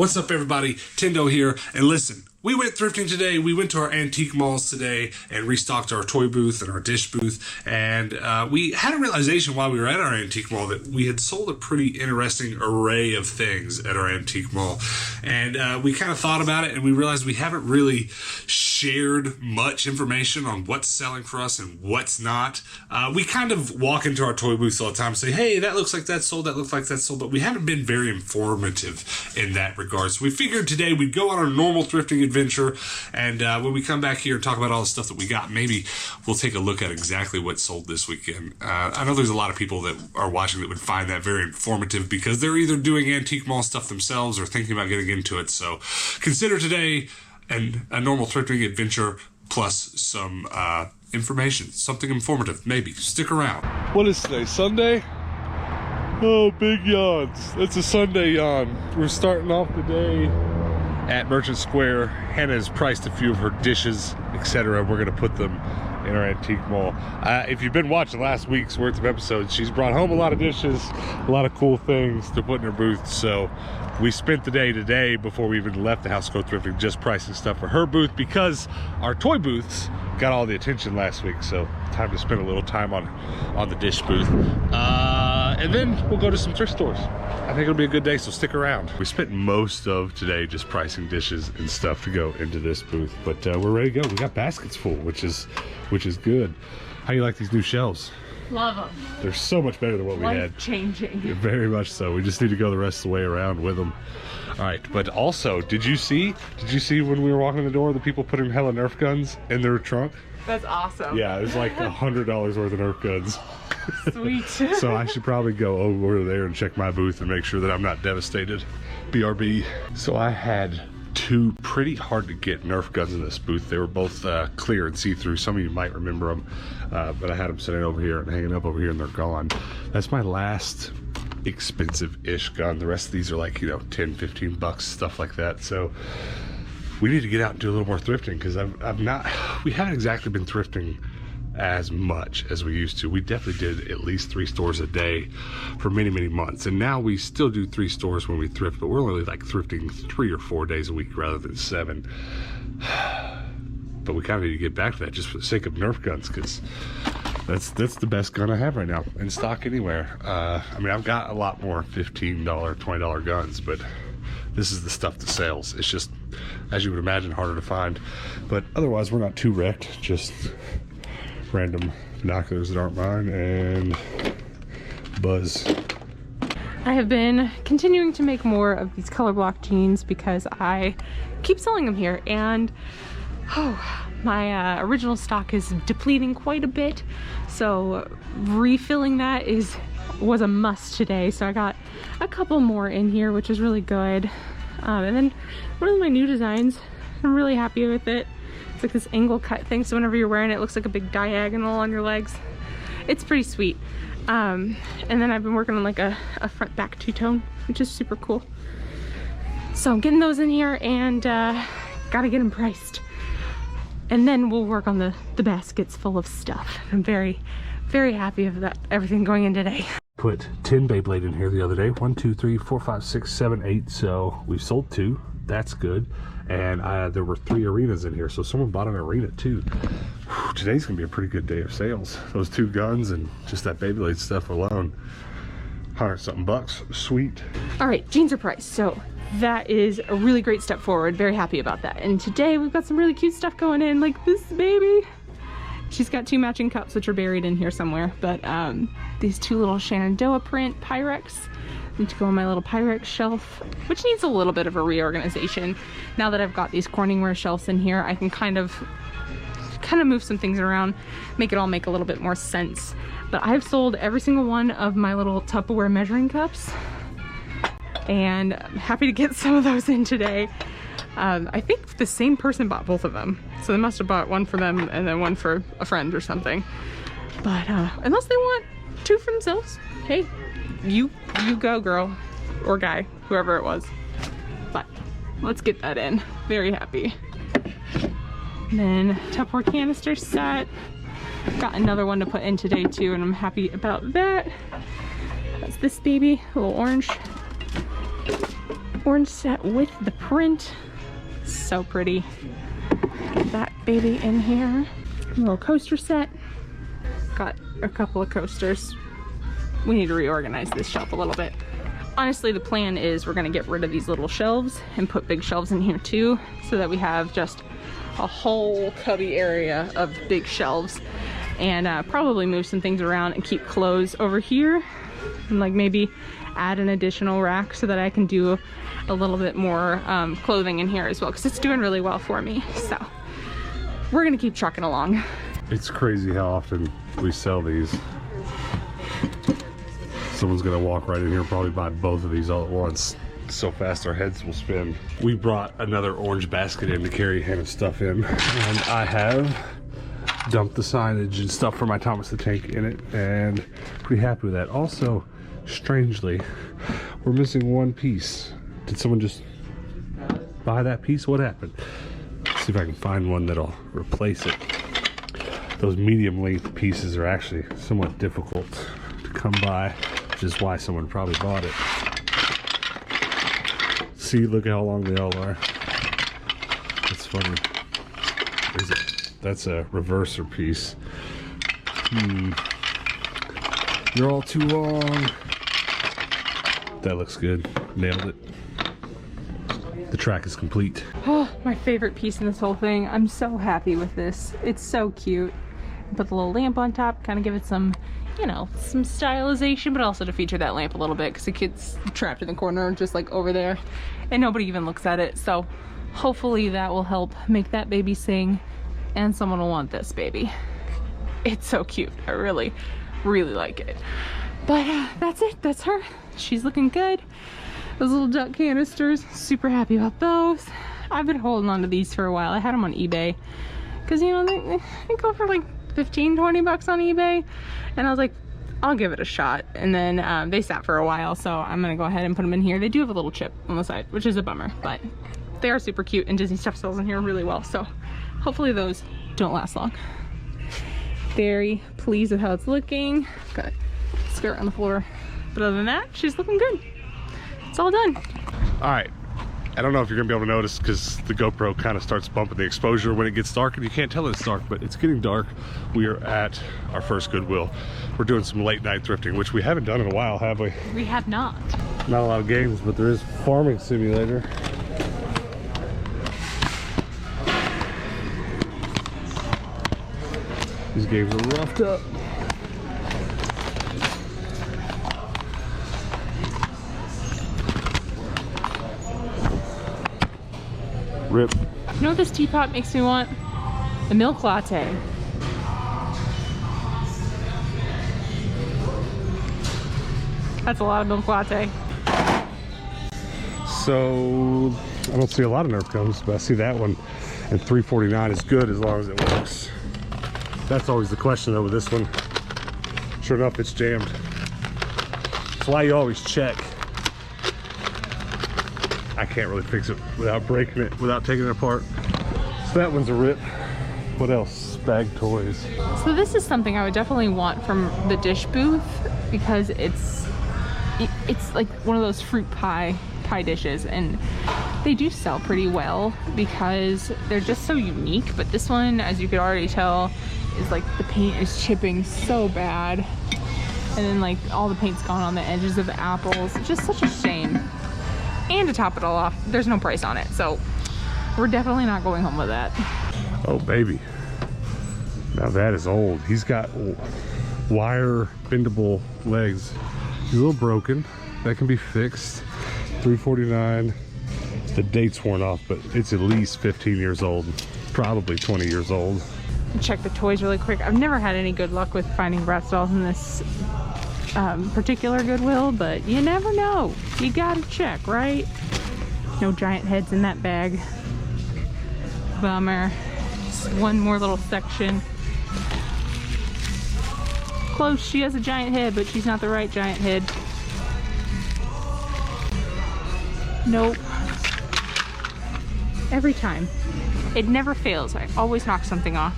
What's up, everybody? Tendo here, and listen, we went thrifting today. We went to our antique malls today and restocked our toy booth and our dish booth, and we had a realization while we were at our antique mall that we had sold a pretty interesting array of things at our antique mall, and we kind of thought about it, and we realized we haven't really shared much information on what's selling for us and what's not. We kind of walk into our toy booths all the time and say, hey, that looks like that's sold, that looks like that's sold, but we haven't been very informative in that regard. So we figured today we'd go on our normal thrifting adventure, and when we come back here and talk about all the stuff that we got, maybe we'll take a look at exactly what sold this weekend. I know there's a lot of people that are watching that would find that very informative because they're either doing antique mall stuff themselves or thinking about getting into it. So consider today a normal thrifting adventure plus some information, something informative, maybe. Stick around. What is today, Sunday? Oh, big yawns. It's a Sunday yawn. We're starting off the day at Merchant Square. Hannah has priced a few of her dishes, etc. We're gonna put them in our antique mall. If you've been watching last week's worth of episodes, she's brought home a lot of dishes, a lot of cool things to put in her booth. So we spent the day today, before we even left the house to go thrifting, just pricing stuff for her booth because our toy booths got all the attention last week. So time to spend a little time on the dish booth. And then we'll go to some thrift stores. I think it'll be a good day, so stick around. We spent most of today just pricing dishes and stuff to go into this booth, but we're ready to go. We got baskets full, which is good. How you like these new shelves? Love them. They're so much better than what we had. Life-changing. Very much so. We just need to go the rest of the way around with them. All right, but also, did you see when we were walking in the door, the people putting hella Nerf guns in their trunk? That's awesome. Yeah, it was like $100 worth of Nerf guns. Sweet. So I should probably go over there and check my booth and make sure that I'm not devastated. BRB. So I had two pretty hard to get Nerf guns in this booth. They were both clear and see-through. Some of you might remember them, but I had them sitting over here and hanging up over here, and they're gone. That's my last expensive-ish gun. The rest of these are like, 10, 15 bucks, stuff like that. So we need to get out and do a little more thrifting because we haven't exactly been thrifting as much as we used to. We definitely did at least 3 stores a day for many months, and now we still do 3 stores when we thrift, but we're only like thrifting 3 or 4 days a week rather than 7. But we kind of need to get back to that just for the sake of Nerf guns, because that's the best gun I have right now in stock anywhere. I mean, I've got a lot more $15, $20 guns, but this is the stuff that sells. It's just, as you would imagine, harder to find, but otherwise we're not too wrecked. Just random binoculars that aren't mine and Buzz. I have been continuing to make more of these color block jeans because I keep selling them here, and my original stock is depleting quite a bit, so refilling that was a must today. So I got a couple more in here, which is really good. And then one of my new designs, I'm really happy with it. It's like this angle cut thing, so whenever you're wearing it, it looks like a big diagonal on your legs. It's pretty sweet. And then I've been working on like a front back two-tone, which is super cool. So I'm getting those in here, and gotta get them priced. And then we'll work on the baskets full of stuff. I'm very happy of that, everything going in today. Put 10 Beyblade in here the other day. 1, 2, 3, 4, 5, 6, 7, 8. So we've sold 2. That's good. And there were 3 arenas in here, so someone bought an arena too. Whew, today's gonna be a pretty good day of sales. Those 2 guns and just that Beyblade stuff alone, 100-something bucks. Sweet. All right, jeans are priced, so that is a really great step forward. Very happy about that. And today we've got some really cute stuff going in, like this baby. She's got 2 matching cups, which are buried in here somewhere, but these 2 little Shenandoah print Pyrex need to go on my little Pyrex shelf, which needs a little bit of a reorganization. Now that I've got these Corningware shelves in here, I can kind of move some things around, make it all make a little bit more sense. But I've sold every single one of my little Tupperware measuring cups, and I'm happy to get some of those in today. I think the same person bought both of them, so they must have bought one for them and then one for a friend or something. But unless they want 2 for themselves, hey, you go, girl or guy, whoever it was. But let's get that in. Very happy. And then Tupperware canister set. Got another one to put in today too, and I'm happy about that. That's this baby, a little orange. orange set with the print. So pretty. Get that baby in here. A little coaster set. Got a couple of coasters. We need to reorganize this shelf a little bit. Honestly, the plan is we're gonna get rid of these little shelves and put big shelves in here too, so that we have just a whole cubby area of big shelves, and probably move some things around and keep clothes over here, and like maybe add an additional rack so that I can do a little bit more clothing in here as well, because it's doing really well for me. So we're gonna keep trucking along. It's crazy how often we sell these. Someone's gonna walk right in here and probably buy both of these all at once. So fast our heads will spin. We brought another orange basket in to carry Hannah's stuff in, and I have dumped the signage and stuff for my Thomas the Tank in it, and pretty happy with that. Also, strangely, we're missing one piece. Did someone just buy that piece? What happened? Let's see if I can find one that'll replace it. Those medium length pieces are actually somewhat difficult to come by, which is why someone probably bought it. See, look at how long they all are. That's funny. That's a reverser piece. You're all too long. That looks good. Nailed it. The track is complete. Oh, my favorite piece in this whole thing. I'm so happy with this. It's so cute. Put the little lamp on top, kind of give it some, you know, some stylization, but also to feature that lamp a little bit, because the kid's trapped in the corner just like over there and nobody even looks at it. So hopefully that will help make that baby sing, and someone will want this baby. It's so cute. I really like it. But that's it. That's her. She's looking good. Those little duck canisters, super happy about those. I've been holding on to these for a while. I had them on eBay because, you know, they go for like 15-20 bucks on eBay, and I was like, I'll give it a shot. And then they sat for a while, so I'm gonna go ahead and put them in here. They do have a little chip on the side, which is a bummer, but they are super cute, and Disney stuff sells in here really well, so hopefully those don't last long. Very pleased with how it's looking. Got a skirt on the floor, but other than that, she's looking good. It's all done. All right. I don't know if you're gonna be able to notice because the GoPro kind of starts bumping the exposure when it gets dark, and you can't tell it's dark, but it's getting dark. We are at our first Goodwill. We're doing some late night thrifting, which we haven't done in a while, have we? We have not. Not a lot of games, but there is Farming Simulator. These games are roughed up. Rip. You know what this teapot makes me want? A milk latte. That's a lot of milk latte. So I don't see a lot of Nerf guns, but I see that one, and $3.49 is good as long as it works. That's always the question though with this one. Sure enough, it's jammed. That's why you always check. I can't really fix it without breaking it, without taking it apart. So that one's a rip. What else? Bag toys. So this is something I would definitely want from the dish booth, because it's like one of those fruit pie dishes, and they do sell pretty well because they're just so unique. But this one, as you could already tell, is like the paint is chipping so bad, and then like all the paint's gone on the edges of the apples. It's just such a shame. And to top it all off, there's no price on it, so we're definitely not going home with that. Oh baby, now that is old. He's got wire bendable legs. He's a little broken. That can be fixed. $3.49. The date's worn off, but it's at least 15 years old, probably 20 years old. Check the toys really quick. I've never had any good luck with finding Bratz dolls in this particular Goodwill, but you never know. You gotta check, right? No giant heads in that bag. Bummer. Just one more little section. Close, she has a giant head, but she's not the right giant head. Nope. Every time. It never fails. I always knock something off.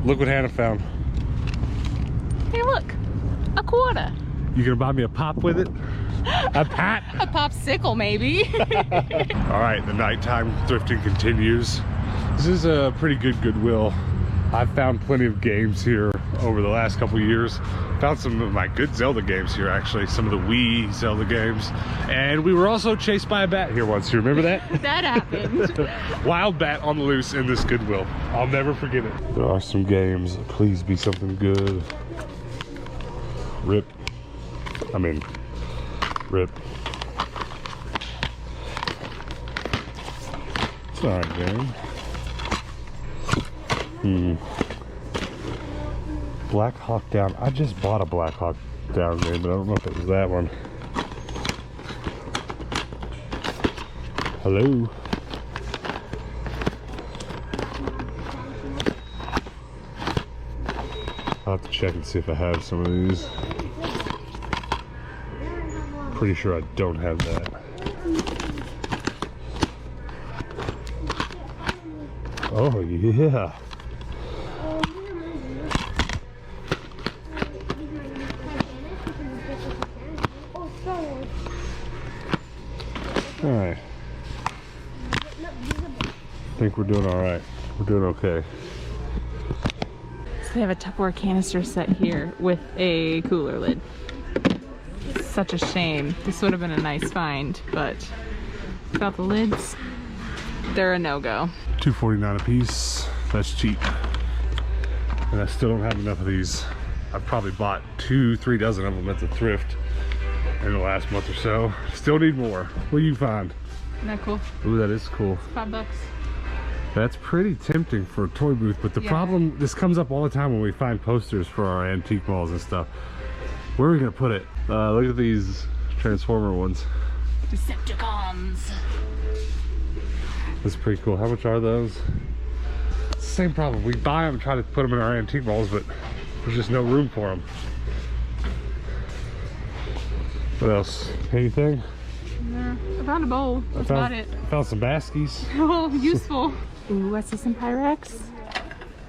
Look what Hannah found. Hey, look. A quarter. You gonna buy me a pop with it? A pat? A popsicle, maybe. All right, the nighttime thrifting continues. This is a pretty good Goodwill. I've found plenty of games here over the last couple years. Found some of my good Zelda games here, actually. Some of the Wii Zelda games. And we were also chased by a bat here once. You remember that? That happened. Wild bat on the loose in this Goodwill. I'll never forget it. There are some games. Please be something good. Rip. I mean, rip. It's all right, game. Black Hawk Down. I just bought a Black Hawk Down game, but I don't know if it was that one. Hello. I'll have to check and see if I have some of these. Pretty sure I don't have that. Oh yeah. All right. I think we're doing all right. We're doing okay. So they have a Tupperware canister set here with a cooler lid. Such a shame. This would have been a nice find, but without the lids, they're a no-go. $2.49 a piece. That's cheap. And I still don't have enough of these. I've probably bought 2-3 dozen of them at the thrift in the last month or so. Still need more. What do you find? Isn't that cool? Ooh, that is cool. $5. That's pretty tempting for a toy booth, but the problem, this comes up all the time when we find posters for our antique malls and stuff. Where are we gonna put it? Look at these Transformer ones. Decepticons. That's pretty cool. How much are those? It's the same problem. We buy them and try to put them in our antique malls, but there's just no room for them. What else? Anything? No, I found a bowl. That's about it. I found some baskies. Oh, useful. Ooh, I see some Pyrex.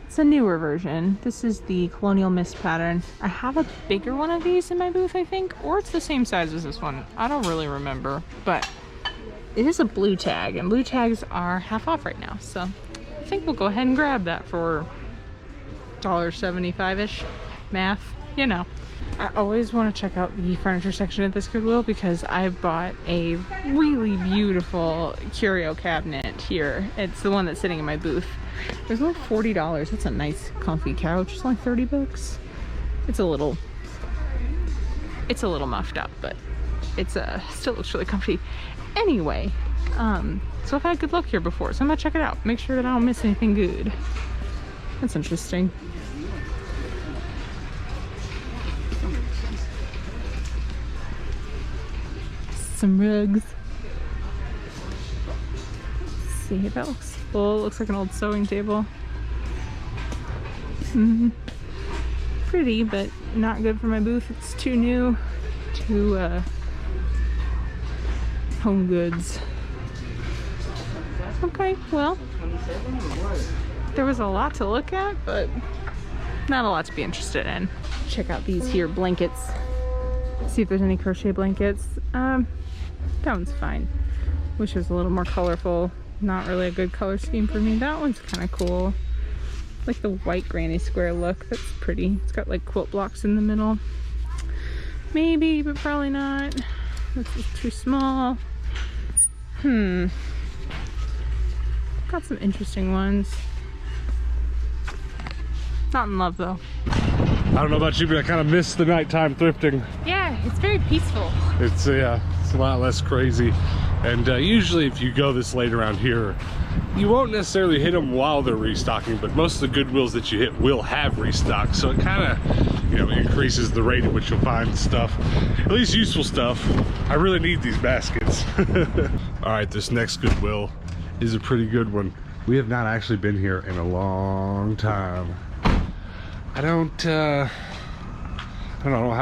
It's a newer version. This is the Colonial Mist pattern. I have a bigger one of these in my booth, I think, or it's the same size as this one. I don't really remember, but it is a blue tag, and blue tags are half off right now, so I think we'll go ahead and grab that for $1.75-ish. Math, you know. I always want to check out the furniture section at this Goodwill because I bought a really beautiful curio cabinet here. It's the one that's sitting in my booth. It was only $40. That's a nice comfy couch. It's only 30 bucks. It's a little muffed up, but it's still looks really comfy. Anyway, so I've had good luck here before, so I'm gonna check it out. Make sure that I don't miss anything good. That's interesting. Some rugs. Let's see, that looks full. It looks like an old sewing table. Pretty, but not good for my booth. It's too new. Too home goods. Okay, well, there was a lot to look at, but not a lot to be interested in. Check out these here blankets. See if there's any crochet blankets. That one's fine. Wish it was a little more colorful. Not really a good color scheme for me. That one's kind of cool. Like the white granny square look. That's pretty. It's got like quilt blocks in the middle. Maybe, but probably not. This is too small. Got some interesting ones. Not in love though. I don't know about you, but I kind of miss the nighttime thrifting. Yeah, it's very peaceful. It's a lot less crazy. And usually if you go this late around here, you won't necessarily hit them while they're restocking, but most of the Goodwills that you hit will have restock. So it kind of, you know, increases the rate at which you'll find stuff, at least useful stuff. I really need these baskets. All right, this next Goodwill is a pretty good one. We have not actually been here in a long time. I don't have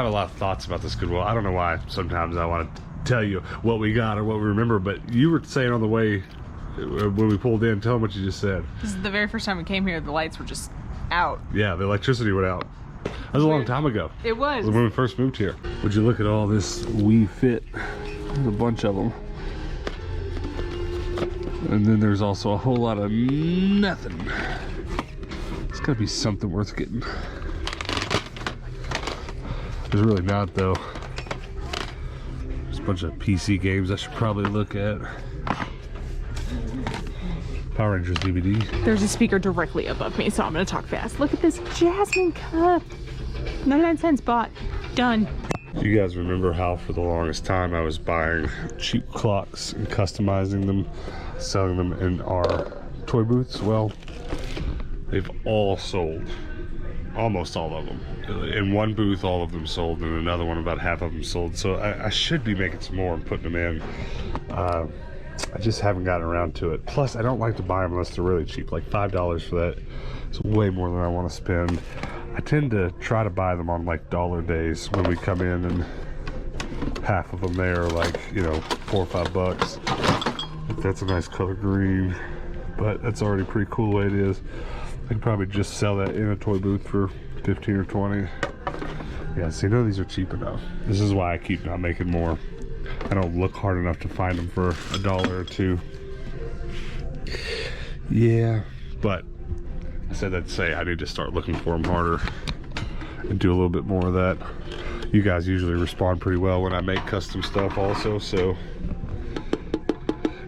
a lot of thoughts about this Goodwill. I don't know why sometimes I want to tell you what we got or what we remember, but you were saying on the way when we pulled in, tell them what you just said. This is the very first time we came here, the lights were just out. Yeah, the electricity went out. That was a long time ago. It was. When we first moved here. Would you look at all this Wii Fit? There's a bunch of them. And then there's also a whole lot of nothing. It's gotta be something worth getting. There's really not though. There's a bunch of PC games I should probably look at. Power Rangers DVD. There's a speaker directly above me, so I'm gonna talk fast. Look at this Jasmine cup. 99 cents bought. Done. Do you guys remember how for the longest time I was buying cheap clocks and customizing them, selling them in our toy booths? Well, they've all sold. Almost all of them. In one booth, all of them sold, and another one, about half of them sold. So I should be making some more and putting them in. I just haven't gotten around to it. Plus, I don't like to buy them unless they're really cheap. Like $5 for that. It's way more than I want to spend. I tend to try to buy them on like dollar days when we come in, and half of them there are like, you know, $4 or $5. That's a nice color green, but that's already pretty cool the way it is. I could probably just sell that in a toy booth for 15 or 20. Yeah, see, none of these are cheap enough. This is why I keep not making more. I don't look hard enough to find them for $1 or $2. Yeah, but I said that to say I need to start looking for them harder and do a little bit more of that. You guys usually respond pretty well when I make custom stuff also, so.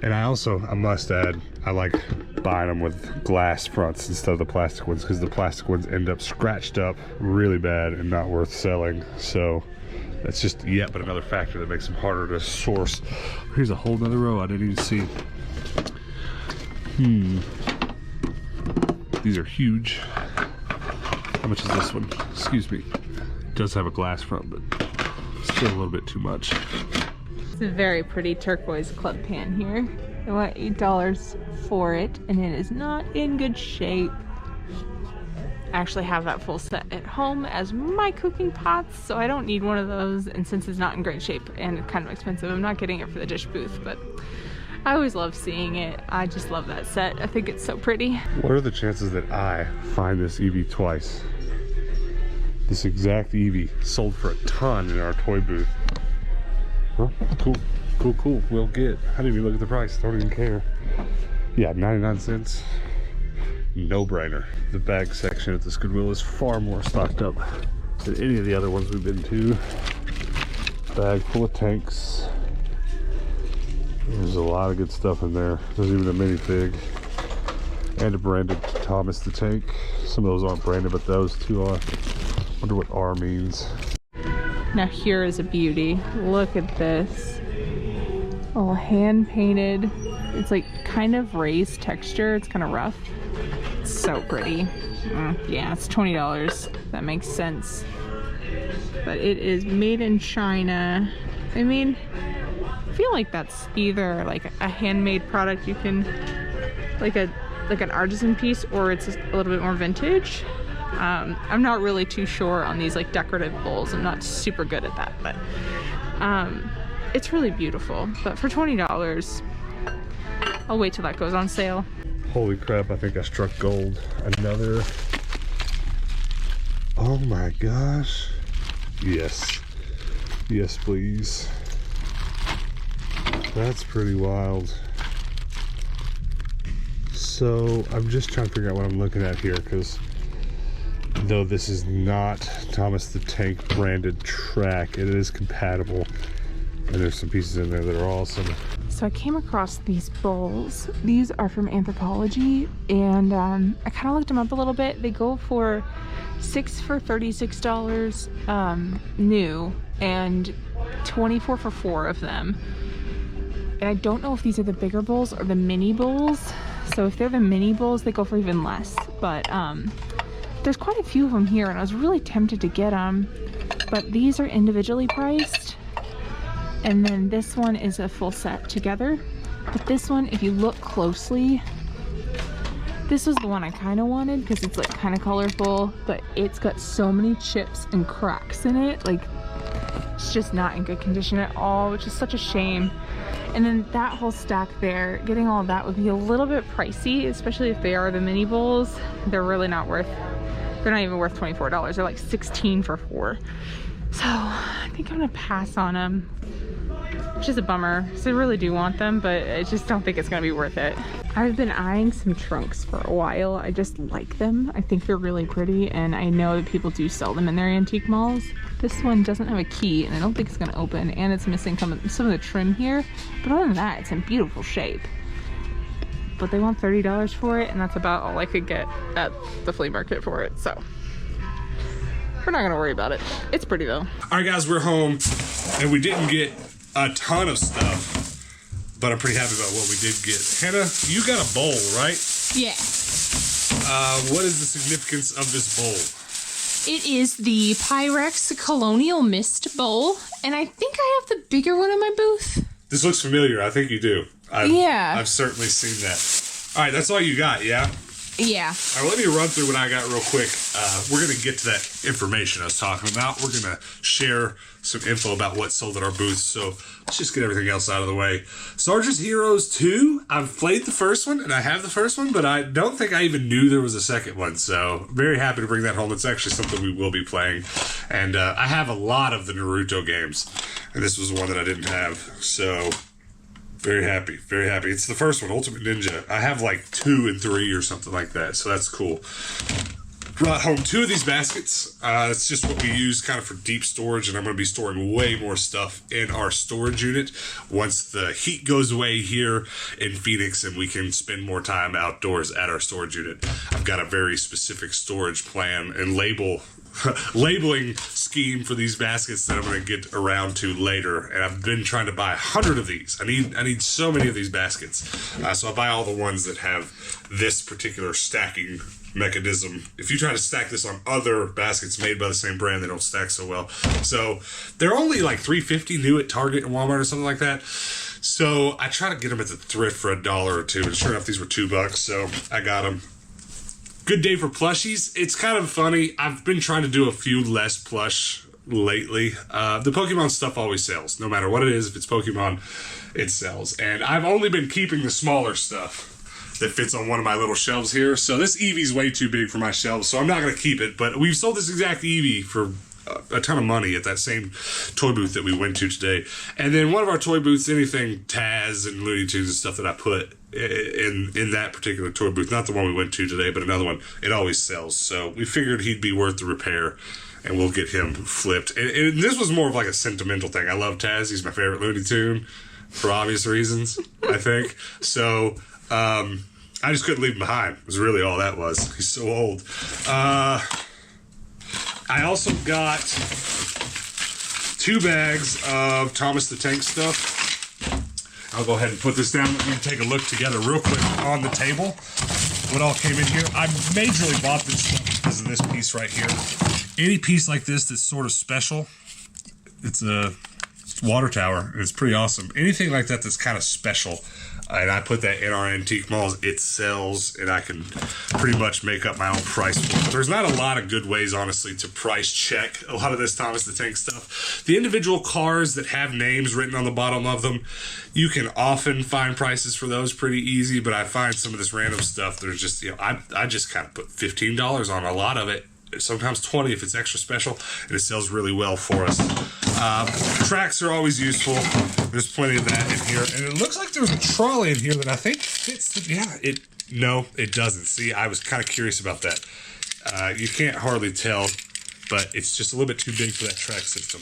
And I must add, I like buying them with glass fronts instead of the plastic ones, because the plastic ones end up scratched up really bad and not worth selling. So that's just yet but another factor that makes them harder to source. Here's a whole nother row I didn't even see. These are huge. How much is this one? Excuse me. It does have a glass front, but still a little bit too much. It's a very pretty turquoise club pan here. I want $8 for it, and it is not in good shape. I actually have that full set at home as my cooking pots, so I don't need one of those. And since it's not in great shape and kind of expensive, I'm not getting it for the dish booth, but I always love seeing it. I just love that set. I think it's so pretty. What are the chances that I find this Eevee twice? This exact Eevee sold for a ton in our toy booth. Huh? Cool. We'll get. I didn't even look at the price. Don't even care. Yeah, 99 cents. No brainer. The bag section at this Goodwill is far more stocked up than any of the other ones we've been to. Bag full of tanks. There's a lot of good stuff in there. There's even a minifig and a branded Thomas the Tank. Some of those aren't branded, but those two are. Wonder what R means. Now here is a beauty. Look at this. All hand painted. It's like kind of raised texture. It's kind of rough. It's so pretty. Yeah, it's $20. That makes sense. But it is made in China. I mean, I feel like that's either like a handmade product you can, like an artisan piece, or it's a little bit more vintage. I'm not really too sure on these like decorative bowls. I'm not super good at that, but it's really beautiful. But for $20, I'll wait till that goes on sale. Holy crap, I think I struck gold. Another. Oh my gosh. Yes. Yes, please. That's pretty wild. So I'm just trying to figure out what I'm looking at here, because though this is not Thomas the Tank branded track, it is compatible, and there's some pieces in there that are awesome. So I came across these bowls. These are from Anthropologie, and I kind of looked them up a little bit. They go for 6 for $36 new, and 24 for 4 of them. And I don't know if these are the bigger bowls or the mini bowls. So if they're the mini bowls, they go for even less. But there's quite a few of them here, and I was really tempted to get them. But these are individually priced. And then this one is a full set together. But this one, if you look closely, this was the one I kind of wanted because it's like kind of colorful, but it's got so many chips and cracks in it. Like, it's just not in good condition at all, which is such a shame. And then that whole stack there, getting all of that would be a little bit pricey, especially if they are the mini bowls. They're really not worth They're not even worth $24. They're like $16 for 4. So I think I'm gonna pass on them, which is a bummer. So I really do want them, but I just don't think it's gonna be worth it. I've been eyeing some trunks for a while. I just like them. I think they're really pretty, and I know that people do sell them in their antique malls. This one doesn't have a key, and I don't think it's gonna open, and it's missing some of the trim here. But other than that, it's in beautiful shape. But they want $30 for it, and that's about all I could get at the flea market for it, so we're not gonna worry about it. It's pretty though. All right, guys, we're home, and we didn't get a ton of stuff, but I'm pretty happy about what we did get. Hannah, you got a bowl, right? Yeah. What is the significance of this bowl? It is the Pyrex Colonial Mist Bowl, and I think I have the bigger one in my booth. This looks familiar. I think you do. I've certainly seen that. All right, that's all you got, yeah? Yeah. All right, let me run through what I got real quick. We're going to get to that information I was talking about. We're going to share some info about what sold at our booth. So let's just get everything else out of the way. Sergeant's Heroes 2. I've played the first one, and I have the first one, but I don't think I even knew there was a second one. So very happy to bring that home. It's actually something we will be playing. And I have a lot of the Naruto games, and this was one that I didn't have. So very happy, very happy. It's the first one, Ultimate Ninja. I have like 2 and 3 or something like that, so that's cool. Brought home 2 of these baskets. It's just what we use kind of for deep storage, and I'm going to be storing way more stuff in our storage unit once the heat goes away here in Phoenix and we can spend more time outdoors at our storage unit. I've got a very specific storage plan and labeling scheme for these baskets that I'm going to get around to later, and I've been trying to buy 100 of these. I need so many of these baskets, so I buy all the ones that have this particular stacking mechanism. If you try to stack this on other baskets made by the same brand, they don't stack so well. So they're only like $3.50 new at Target and Walmart or something like that. So I try to get them at the thrift for $1 or $2, and sure enough, these were $2, so I got them. Good day for plushies. It's kind of funny. I've been trying to do a few less plush lately. The Pokemon stuff always sells. No matter what it is, if it's Pokemon, it sells. And I've only been keeping the smaller stuff that fits on one of my little shelves here. So this Eevee's way too big for my shelves, so I'm not going to keep it. But we've sold this exact Eevee for a ton of money at that same toy booth that we went to today. And then one of our toy booths, anything Taz and Looney Tunes and stuff that I put in that particular toy booth, not the one we went to today, but another one, it always sells. So we figured he'd be worth the repair, and we'll get him flipped. And this was more of like a sentimental thing. I love Taz. He's my favorite Looney Tune for obvious reasons, I think. So I just couldn't leave him behind. It was really all that was. He's so old. I also got 2 bags of Thomas the Tank stuff. I'll go ahead and put this down. We're going to take a look together real quick on the table. What all came in here. I majorly bought this stuff because of this piece right here. Any piece like this that's sort of special, it's a water tower, and it's pretty awesome. Anything like that that's kind of special, and I put that in our antique malls, it sells, and I can pretty much make up my own price for it. There's not a lot of good ways, honestly, to price check a lot of this Thomas the Tank stuff. The individual cars that have names written on the bottom of them, you can often find prices for those pretty easy, but I find some of this random stuff, there's just, I just kind of put $15 on a lot of it, sometimes $20 if it's extra special, and it sells really well for us. Tracks are always useful. There's plenty of that in here, and it looks like there's a trolley in here that I think fits. No, it doesn't. See, I was kind of curious about that. You can't hardly tell, but it's just a little bit too big for that track system.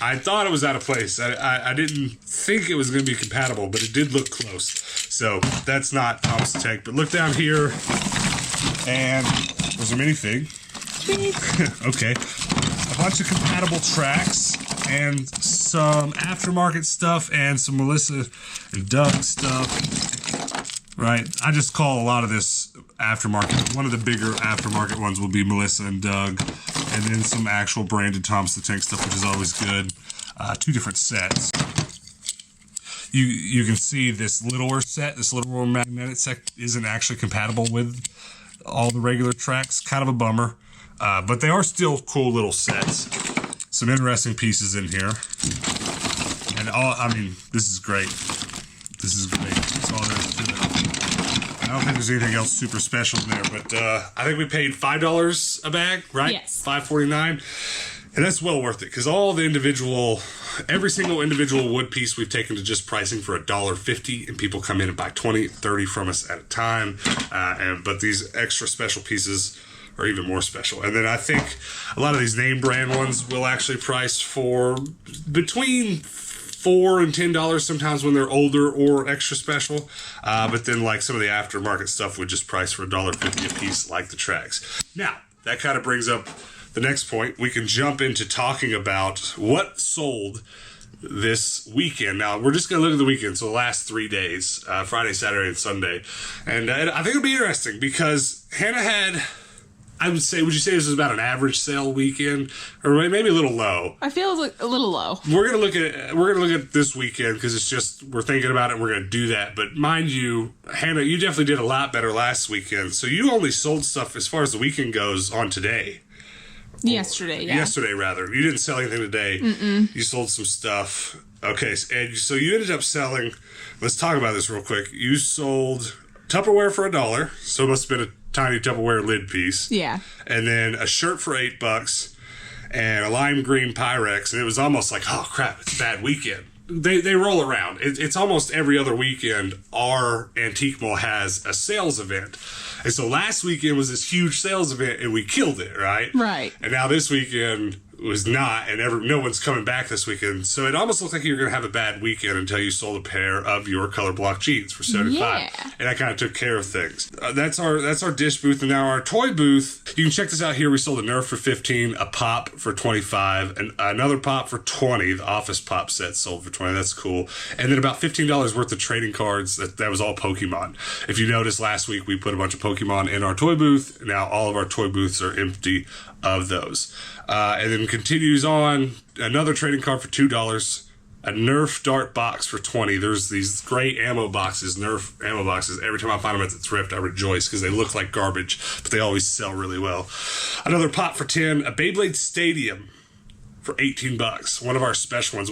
I thought it was out of place. I didn't think it was going to be compatible, but it did look close. So that's not Thomas the Tank. But look down here, and there's a minifig. Okay. A bunch of compatible tracks and some aftermarket stuff and some Melissa and Doug stuff. Right. I just call a lot of this aftermarket. One of the bigger aftermarket ones will be Melissa and Doug, and then some actual branded Thomas the Tank stuff, which is always good. 2 different sets. You can see this littler set, this littler magnetic set isn't actually compatible with all the regular tracks. Kind of a bummer. But they are still cool little sets. Some interesting pieces in here. And this is great. This is great. That's all there is to it. I don't think there's anything else super special in there, but I think we paid $5 a bag, right? Yes. $5.49. And that's well worth it because every single individual wood piece we've taken to just pricing for $1.50, and people come in and buy 20, 30 from us at a time. But these extra special pieces are even more special. And then I think a lot of these name brand ones will actually price for between $4 and $10 sometimes when they're older or extra special. But then like some of the aftermarket stuff would just price for $1.50 a piece, like the tracks. Now, that kind of brings up the next point. We can jump into talking about what sold this weekend. Now, we're just going to look at the weekend, so the last 3 days, Friday, Saturday, and Sunday. And I think it'll be interesting because Hannah had, would you say this is about an average sale weekend, or maybe a little low? I feel like a little low. We're gonna look at this weekend because it's just we're thinking about it and we're gonna do that. But mind you, Hannah, you definitely did a lot better last weekend. So you only sold stuff as far as the weekend goes on today. Yesterday, yeah. Yesterday, rather. You didn't sell anything today. Mm-mm. You sold some stuff. Okay, and so you ended up selling, let's talk about this real quick. You sold Tupperware for $1, so it must have been a tiny Tupperware lid piece. Yeah. And then a shirt for $8 and a lime green Pyrex, and it was almost like, oh crap, it's a bad weekend. They roll around. It's almost every other weekend our antique mall has a sales event. And so last weekend was this huge sales event and we killed it, right? Right. And now this weekend was not, and no one's coming back this weekend. So it almost looked like you were going to have a bad weekend until you sold a pair of your color block jeans for $75. Yeah. And I kind of took care of things. That's our dish booth. And now our toy booth, you can check this out here. We sold a Nerf for $15, a pop for $25, and another pop for $20. The office pop set sold for $20. That's cool. And then about $15 worth of trading cards. That was all Pokemon. If you noticed last week, we put a bunch of Pokemon in our toy booth. Now all of our toy booths are empty of those. And then continues on, another trading card for $2, a Nerf dart box for $20. There's these great ammo boxes, Nerf ammo boxes. Every time I find them at the thrift, I rejoice because they look like garbage, but they always sell really well. Another pop for $10, a Beyblade Stadium for $18. One of our special ones,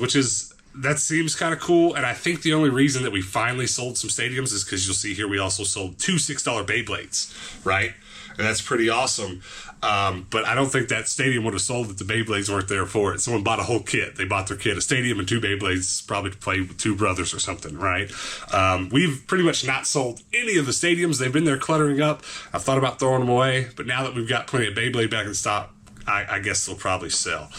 that seems kind of cool, and I think the only reason that we finally sold some stadiums is because you'll see here we also sold 2 $6 Beyblades, right? And that's pretty awesome. But I don't think that stadium would have sold if the Beyblades weren't there for it. Someone bought a whole kit. They bought their kit, a stadium and 2 Beyblades, probably to play with 2 brothers or something, right? We've pretty much not sold any of the stadiums. They've been there cluttering up. I've thought about throwing them away, but now that we've got plenty of Beyblade back in stock, I guess they'll probably sell.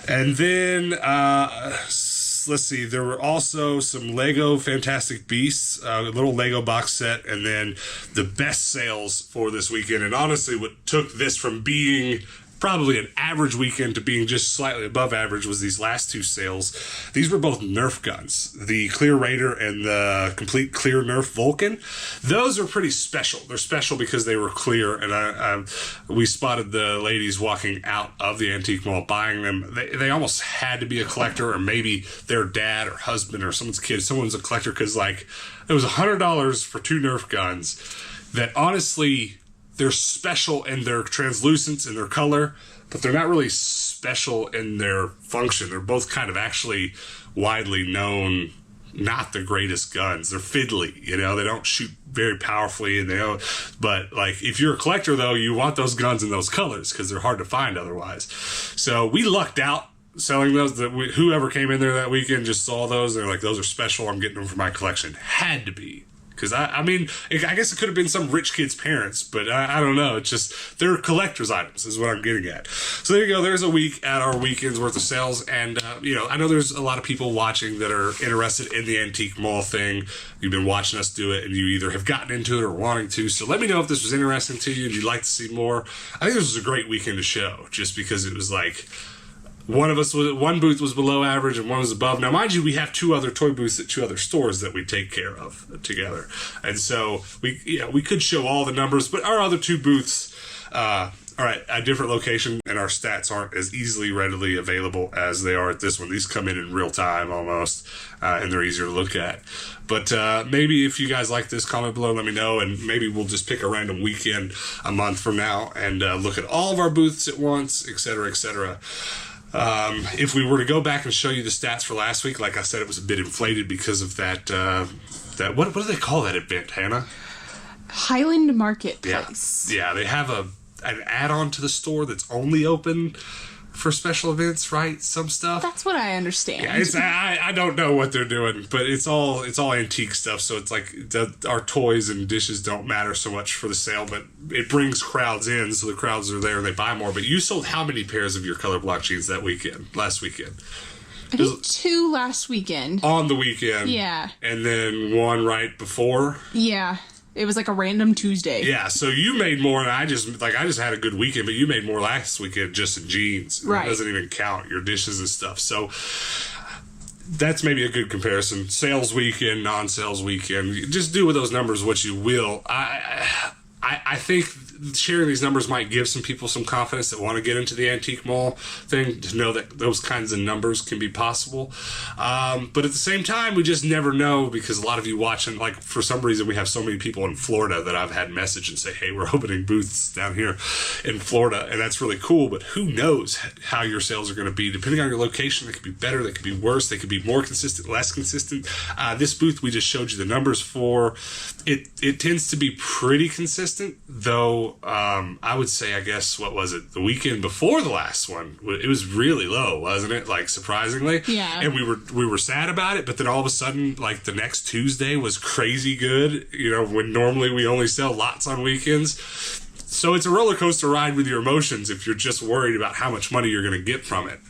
And then, let's see, there were also some Lego Fantastic Beasts, a little Lego box set, and then the best sales for this weekend. And honestly, what took this from being probably an average weekend to being just slightly above average was these last 2 sales. These were both Nerf guns, the Clear Raider and the Complete Clear Nerf Vulcan. Those are pretty special. They're special because they were clear, and we spotted the ladies walking out of the antique mall buying them. They almost had to be a collector, or maybe their dad or husband or someone's kid. Someone's a collector because like it was $100 for 2 Nerf guns that honestly, they're special in their translucence and their color, but they're not really special in their function. They're both kind of actually widely known, not the greatest guns. They're fiddly, they don't shoot very powerfully, and but like if you're a collector though, you want those guns in those colors because they're hard to find otherwise. So we lucked out selling those. Whoever came in there that weekend just saw those. They're like, those are special. I'm getting them for my collection. Had to be. Because, I guess it could have been some rich kid's parents, but I don't know. It's just, they're collector's items is what I'm getting at. So there you go. There's a week at our weekend's worth of sales. And, I know there's a lot of people watching that are interested in the antique mall thing. You've been watching us do it, and you either have gotten into it or wanting to. So let me know if this was interesting to you and you'd like to see more. I think this was a great weekend to show, just because it was like, one booth was below average and one was above. Now, mind you, we have 2 other toy booths at 2 other stores that we take care of together. And so we could show all the numbers, but our other 2 booths are at a different location, and our stats aren't as easily readily available as they are at this one. These come in real time almost, and they're easier to look at. But maybe if you guys like this, comment below, let me know, and maybe we'll just pick a random weekend a month from now and look at all of our booths at once, et cetera, et cetera. If we were to go back and show you the stats for last week, like I said, it was a bit inflated because of that what do they call that event, Hannah? Highland Marketplace. Yeah, they have an add-on to the store that's only open for special events, right? Some stuff. That's what I understand. Yeah, I don't know what they're doing, but it's all antique stuff. So it's like our toys and dishes don't matter so much for the sale, but it brings crowds in, so the crowds are there and they buy more. But you sold how many pairs of your color block jeans last weekend? I think 2 last weekend. On the weekend. Yeah. And then 1 right before. Yeah. It was like a random Tuesday. Yeah, so you made more, and I just had a good weekend, but you made more last weekend just in jeans. Right. It doesn't even count your dishes and stuff. So that's maybe a good comparison. Sales weekend, non-sales weekend. Just do with those numbers what you will. I think sharing these numbers might give some people some confidence that want to get into the antique mall thing, to know that those kinds of numbers can be possible. But at the same time, we just never know, because a lot of you watching, like, for some reason we have so many people in Florida that I've had message and say, hey, we're opening booths down here in Florida, and that's really cool. But who knows how your sales are going to be depending on your location. They could be better, they could be worse, they could be more consistent, less consistent. This booth we just showed you the numbers for, it tends to be pretty consistent, though. I would say, I guess, what was it, the weekend before the last one, it was really low, wasn't it? Like, surprisingly. Yeah. And we were sad about it, but then all of a sudden, like, the next Tuesday was crazy good, when normally we only sell lots on weekends. So it's a roller coaster ride with your emotions if you're just worried about how much money you're going to get from it.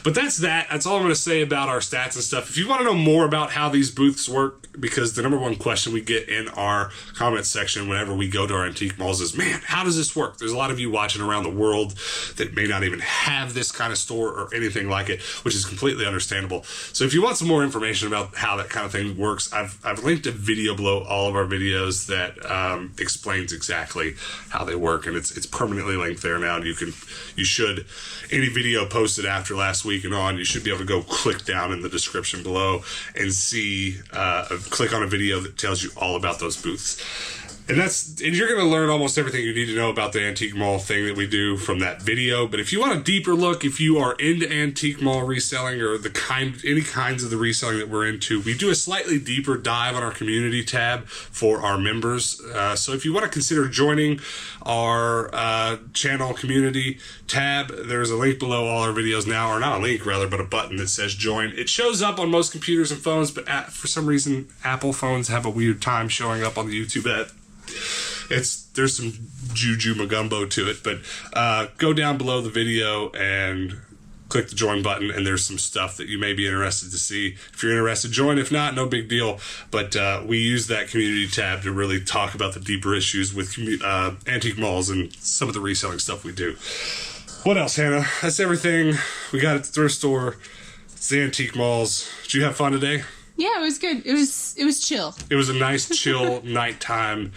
But that's all I'm going to say about our stats and stuff. If you want to know more about how these booths work, because the number one question we get in our comments section whenever we go to our antique malls is, man, how does this work? There's a lot of you watching around the world that may not even have this kind of store or anything like it, which is completely understandable. So if you want some more information about how that kind of thing works, I've linked a video below all of our videos that explains exactly how they work, and it's permanently linked there now. And you should, any video posted after last week and on, you should be able to go click down in the description below and see, click on a video that tells you all about those booths. And you're going to learn almost everything you need to know about the antique mall thing that we do from that video. But if you want a deeper look, if you are into antique mall reselling or any kinds of the reselling that we're into, we do a slightly deeper dive on our community tab for our members. So if you want to consider joining our channel community tab, there's a link below all our videos now, or not a link rather, but a button that says join. It shows up on most computers and phones, but for some reason Apple phones have a weird time showing up on the YouTube app. There's some juju magumbo to it, but go down below the video and click the join button, and there's some stuff that you may be interested to see. If you're interested, join. If not, no big deal. But we use that community tab to really talk about the deeper issues with antique malls and some of the reselling stuff we do. What else, Hannah? That's everything we got at the thrift store. It's the antique malls. Did you have fun today? Yeah, it was good. It was chill. It was a nice, chill, nighttime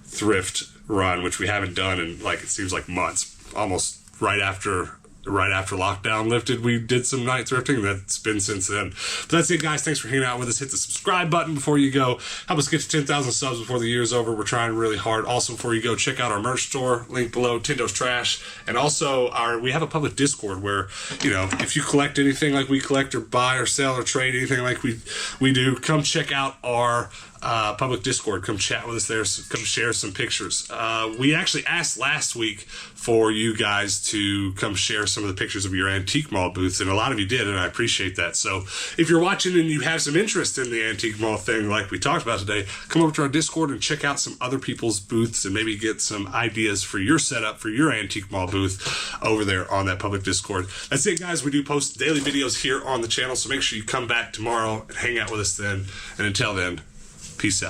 thrift run, which we haven't done in, it seems like months. Almost right after lockdown lifted, we did some night thrifting. That's been since then. But that's it, guys. Thanks for hanging out with us. Hit the subscribe button before you go. Help us get to 10,000 subs before the year's over. We're trying really hard. Also, before you go, check out our merch store, link below, Tindo's Trash. And also, we have a public Discord where, if you collect anything like we collect, or buy or sell or trade anything like we do, come check out our public Discord. Come chat with us there. Come share some pictures. We actually asked last week for you guys to come share some of the pictures of your antique mall booths, and a lot of you did, and I appreciate that. So if you're watching and you have some interest in the antique mall thing like we talked about today, come over to our Discord and check out some other people's booths and maybe get some ideas for your setup for your antique mall booth over there on that public Discord. That's it, guys. We do post daily videos here on the channel, so make sure you come back tomorrow and hang out with us then. And until then, peace out.